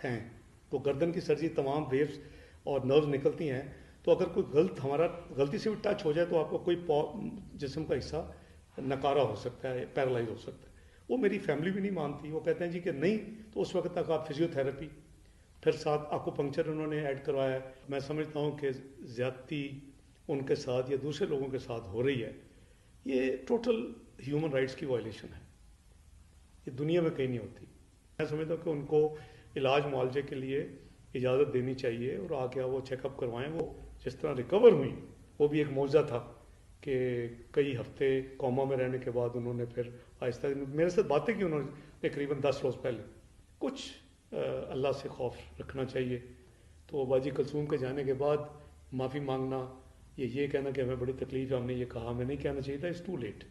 ہیں تو گردن کی سرجری تمام ویوز اور نروز نکلتی ہیں، تو اگر کوئی ہمارا غلطی سے بھی ٹچ ہو جائے تو آپ کو کوئی جسم کا حصہ نکارا ہو سکتا ہے، پیرالائز ہو سکتا ہے۔ وہ میری فیملی بھی نہیں مانتی، وہ کہتے ہیں جی کہ نہیں، تو اس وقت تک آپ فزیو تھراپی، پھر ساتھ آکو پنکچر انہوں نے ایڈ کروایا ہے۔ میں سمجھتا ہوں کہ زیادتی ان کے ساتھ یا دوسرے لوگوں کے ساتھ ہو رہی ہے، یہ ٹوٹل ہیومن رائٹس کی وائلیشن ہے، یہ دنیا میں کہیں نہیں ہوتی۔ میں سمجھتا ہوں کہ ان کو علاج معالجے کے لیے اجازت دینی چاہیے اور آ کے وہ چیک اپ کروائیں۔ وہ جس طرح ریکور ہوئی وہ بھی ایک معجزہ تھا کہ کئی ہفتے کوما میں رہنے کے بعد انہوں نے پھر آہستہ میرے ساتھ باتیں کی انہوں نے تقریباً 10 روز پہلے۔ کچھ اللہ سے خوف رکھنا چاہیے۔ تو باجی کلثوم کے جانے کے بعد معافی مانگنا، یہ کہنا کہ ہمیں بڑی تکلیف ہے، ہم نے یہ کہا، ہمیں نہیں کہنا چاہیے تھا، اٹس ٹو لیٹ۔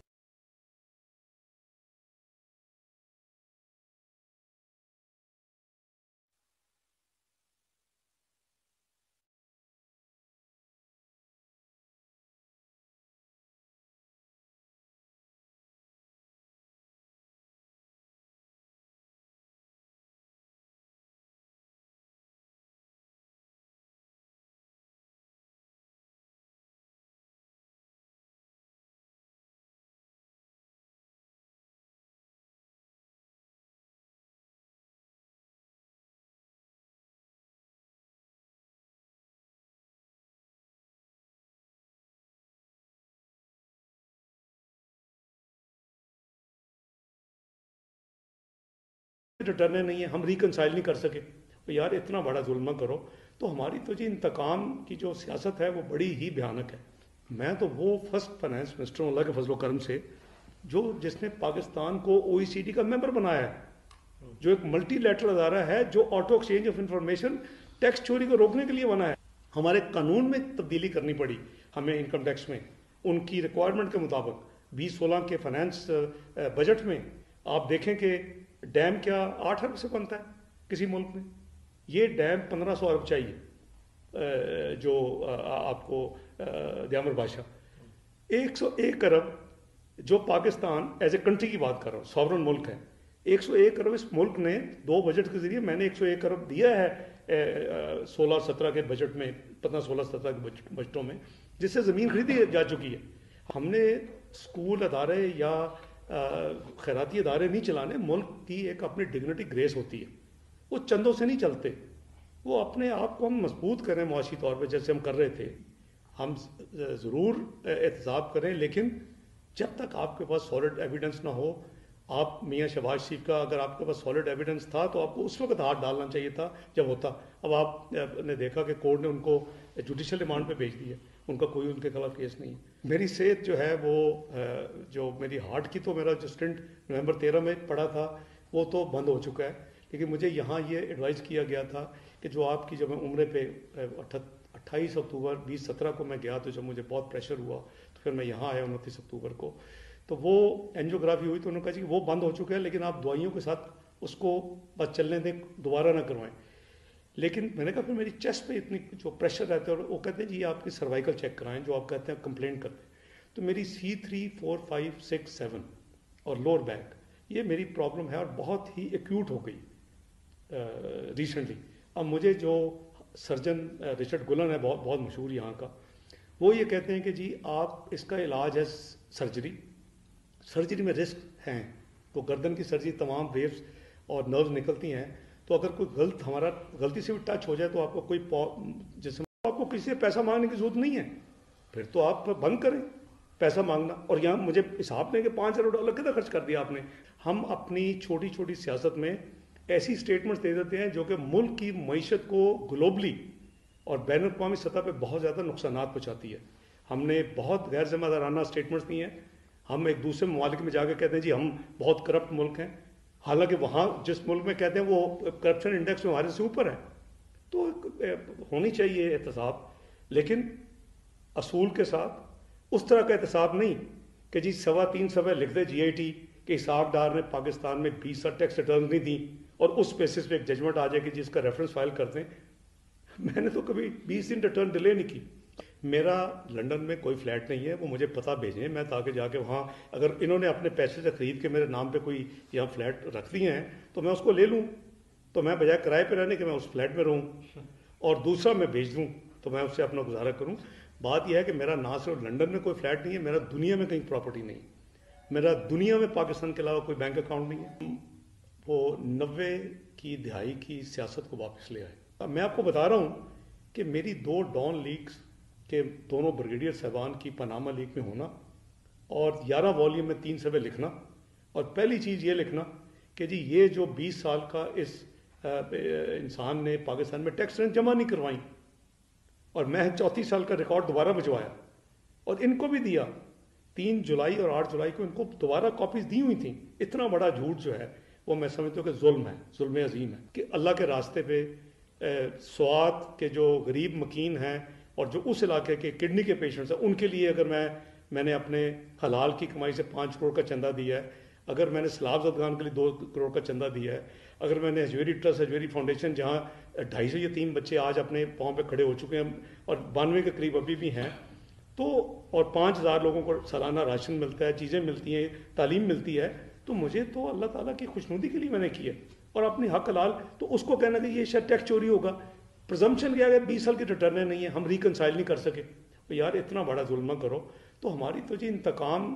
ریٹرن نہیں ہے، ہم ریکنسائل نہیں کر سکے، تو یار اتنا بڑا ظلم نہ کرو۔ تو ہماری تو جی انتقام کی جو سیاست ہے وہ بڑی ہی بھیانک ہے۔ میں تو وہ فرسٹ فائنانس منسٹر ہوں اللہ کے فضل و کرم سے جس نے پاکستان کو OECD کا ممبر بنایا ہے، جو ایک ملٹی لیٹرل ادارہ ہے، جو auto exchange of information tax چوری کو روکنے کے لیے بنا ہے۔ ہمارے قانون میں تبدیلی کرنی پڑی ہمیں انکم ٹیکس میں، ان کی ریکوائرمنٹ کے مطابق 2016 کے فائنانس بجٹ میں آپ دیکھیں کہ ڈیم کیا 8 ارب سے بنتا ہے کسی ملک میں، یہ ڈیم 1500 ارب چاہیے جو آپ کو دیامر بادشاہ 101 ارب جو پاکستان ایز اے کنٹری کی بات کر رہا ہوں، ساورن ملک ہے، 101 ارب اس ملک نے 2 بجٹ کے ذریعے میں نے 101 ارب دیا ہے 16-17 کے بجٹ میں، 15-16-17 کے بجٹوں میں، جس سے زمین خریدی جا چکی ہے۔ ہم نے اسکول ادارے یا خیراتی ادارے نہیں چلانے، ملک کی ایک اپنی ڈگنیٹی گریس ہوتی ہے، وہ چندوں سے نہیں چلتے، وہ اپنے آپ کو ہم مضبوط کریں معاشی طور پہ جیسے ہم کر رہے تھے، ہم ضرور احتساب کریں، لیکن جب تک آپ کے پاس سالڈ ایویڈنس نہ ہو، آپ میاں شہباز شریف کا اگر آپ کے پاس سالڈ ایویڈنس تھا تو آپ کو اس وقت ہاتھ ڈالنا چاہیے تھا جب ہوتا۔ اب آپ نے دیکھا کہ کورٹ نے ان کو جوڈیشل ریمانڈ پہ بھیج دیا، ان کا کوئی ان کے خلاف کیس نہیں۔ میری صحت جو ہے وہ جو میری ہارٹ کی تو میرا جو اسٹنٹ نومبر 13 میں پڑا تھا وہ تو بند ہو چکا ہے، لیکن مجھے یہاں یہ ایڈوائز کیا گیا تھا کہ جو آپ کی جب میں عمرے پہ 28 اکتوبر 2017 کو میں گیا تو جب مجھے بہت پریشر ہوا تو پھر میں یہاں آیا 29 اکتوبر کو، تو وہ اینجیوگرافی ہوئی تو انہوں نے کہا جی وہ بند ہو چکا ہے، لیکن آپ دوائیوں کے ساتھ اس کو بس چلنے دیں، دوبارہ نہ کروائیں۔ لیکن میں نے کہا پھر میری چیسٹ پہ اتنی جو پریشر رہتا ہے، اور وہ کہتے ہیں جی آپ کی سروائیکل چیک کرائیں جو آپ کہتے ہیں کمپلین کرتے ہیں، تو میری C3 4 5 6 7 اور لوور بیک یہ میری پرابلم ہے اور بہت ہی ایکیوٹ ہو گئی ریسنٹلی۔ اب مجھے جو سرجن رچرڈ گلن ہے بہت بہت مشہور یہاں کا، وہ یہ کہتے ہیں کہ جی آپ اس کا علاج ہے سرجری میں رسک ہیں، تو گردن کی سرجری تمام ویوز اور نروز نکلتی ہیں، تو اگر کوئی ہمارا غلطی سے بھی ٹچ ہو جائے تو آپ کو کوئی جسم، آپ کو کسی سے پیسہ مانگنے کی ضرورت نہیں ہے، پھر تو آپ بند کریں پیسہ مانگنا۔ اور یہاں مجھے حساب دیں کہ $5 ارب کتنا خرچ کر دیا آپ نے۔ ہم اپنی چھوٹی چھوٹی سیاست میں ایسی سٹیٹمنٹس دے دیتے ہیں جو کہ ملک کی معیشت کو گلوبلی اور بین الاقوامی سطح پہ بہت زیادہ نقصانات پہنچاتی ہے۔ ہم نے بہت غیر ذمہ دارانہ سٹیٹمنٹس دی ہیں، ہم ایک دوسرے ممالک میں جا کے کہتے ہیں جی ہم بہت کرپٹ ملک ہیں، حالانکہ وہاں جس ملک میں کہتے ہیں وہ کرپشن انڈیکس میں ہمارے سے اوپر ہے۔ تو ہونی چاہیے احتساب، لیکن اصول کے ساتھ، اس طرح کا احتساب نہیں کہ جی 3.25 صفحے لکھ دے GIT کہ حساب دار نے پاکستان میں 20 ٹیکس ریٹرن نہیں دی اور اس بیسس پہ ایک ججمنٹ آ جائے کہ جس کا ریفرنس فائل کر دیں۔ میں نے تو کبھی 20 دن ریٹرن ڈیلے نہیں کی۔ میرا لنڈن میں کوئی فلیٹ نہیں ہے، وہ مجھے پتہ بھیجیں، میں تاکہ جا کے وہاں اگر انہوں نے اپنے پیسے سے خرید کے میرے نام پہ کوئی یہاں فلیٹ رکھ دیے ہیں تو میں اس کو لے لوں، تو میں بجائے کرائے پہ رہنے کہ میں اس فلیٹ میں رہوں اور دوسرا میں بیچ دوں تو میں اس سے اپنا گزارا کروں. بات یہ ہے کہ میرا نہ صرف لنڈن میں کوئی فلیٹ نہیں ہے، میرا دنیا میں کہیں پراپرٹی نہیں، میرا دنیا میں پاکستان کے علاوہ کوئی بینک اکاؤنٹ نہیں ہے. وہ 90 کی دہائی کی سیاست کو واپس لے آئے. اب میں آپ کو بتا رہا ہوں کہ میری 2 ڈان لیگز کے دونوں بریگیڈیئر صاحبان کی پاناما لیگ میں ہونا اور 11 والیوم میں 3 صفحے لکھنا، اور پہلی چیز یہ لکھنا کہ جی یہ جو 20 سال کا اس انسان نے پاکستان میں ٹیکس رینٹ جمع نہیں کروائیں، اور میں 34 سال کا ریکارڈ دوبارہ بھجوایا اور ان کو بھی دیا. 3 جولائی اور 8 جولائی کو ان کو دوبارہ کاپیز دی ہوئی تھیں. اتنا بڑا جھوٹ جو ہے وہ میں سمجھتا ہوں کہ ظلم ہے، ظلم عظیم ہے کہ اللہ کے راستے پہ سوات کے جو غریب مکین ہیں اور جو اس علاقے کے کڈنی کے پیشنٹس ہیں ان کے لیے اگر میں نے اپنے حلال کی کمائی سے 5 کروڑ کا چندہ دیا ہے، اگر میں نے سلاب زدگان کے لیے 2 کروڑ کا چندہ دیا ہے، اگر میں نے ہجویری ٹرسٹ ہجویری فاؤنڈیشن جہاں 250 یتیم بچے آج اپنے پاؤں پہ کھڑے ہو چکے ہیں اور 92 کے قریب ابھی بھی ہیں، تو اور 5000 لوگوں کو سالانہ راشن ملتا ہے، چیزیں ملتی ہیں، تعلیم ملتی ہے، تو مجھے تو اللہ تعالیٰ کی خوشنودی کے لیے میں نے کیا اور اپنی حق حلال. تو اس کو کہنا کہ یہ شاید ٹیکس چوری ہوگا، پرزمپشن کیا ہے 20 سال کی ریٹرنیں نہیں ہیں، ہم ریکنسائل نہیں کر سکے. یار اتنا بڑا ظلم نہ کرو. تو ہماری تو جی انتقام